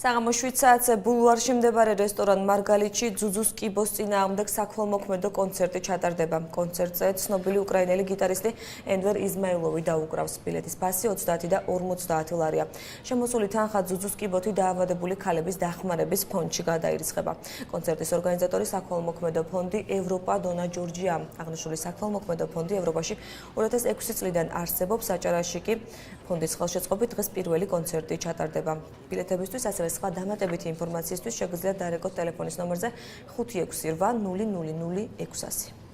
საღამოს 7 საათზე ბულვარში მდებარე რესტორან მარგალიტში ძუძუს კიბოს წინააღმდეგ საქველმოქმედო კონცერტი ჩატარდება. კონცერტზე ცნობილი უკრაინელი გიტარისტი ენდვერ იზმაილოვი დაუკრავს. ბილეთის ფასი 30 და 50 ლარია. შემოსული თანხა ძუძუს კიბოთი დაავადებული ქალების დახმარების ფონდში გადაირიცხება. კონცერტის ორგანიზატორი საქველმოქმედო ფონდი ევროპა დონა ჯორჯია. აღნიშნული საქველმოქმედო ფონდი ევროპაში 2006 წლიდან არსებობს. საჭარაში კი ფონდის ხელშეწყობით დღეს პირველი კონცერტი ჩატარდება. ბილეთებისთვის ასევე სხვა დამატებითი ინფორმაციისთვის შეგიძლიათ დაერეკოთ ტელეფონის ნომერზე 568000600.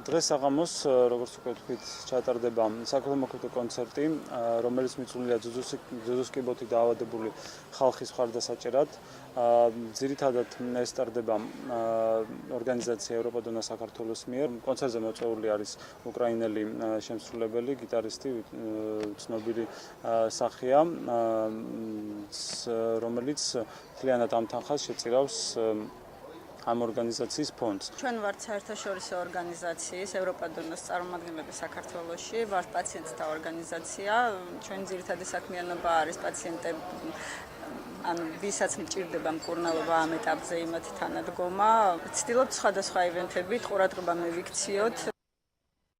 დღეს საღამოს, როგორც უკვე თქვით, ჩატარდება საქველმოქმედო კონცერტი, რომელიც მიწვეულია ძუძუს კიბოთი დაავადებული ხალხის მხარდასაჭერად. ძირითადად ეს ტარდება ორგანიზაცია ევროპა დონა საქართველოს მიერ. კონცერტზე მოწვეული არის უკრაინელი შემსრულებელი, გიტარისტი, ცნობილი სახეა, რომელიც მთლიანად ამ თანხას შეწირავს ამ ორგანიზაციის ფონდს. ჩვენ ვართ საერთაშორისო ორგანიზაციის ევროპა დონას წარმომადგენლები საქართველოში, ვართ პაციენტთა ორგანიზაცია. ჩვენ ძირითადი საქმიანობა არის პაციენტები, ვისაც მჭირდება მკურნალობა ამ ეტაპზე იმათი თანადგომა. ვცდილობთ სხვადასხვა ივენთებით ყურადღება მივიქციოთ.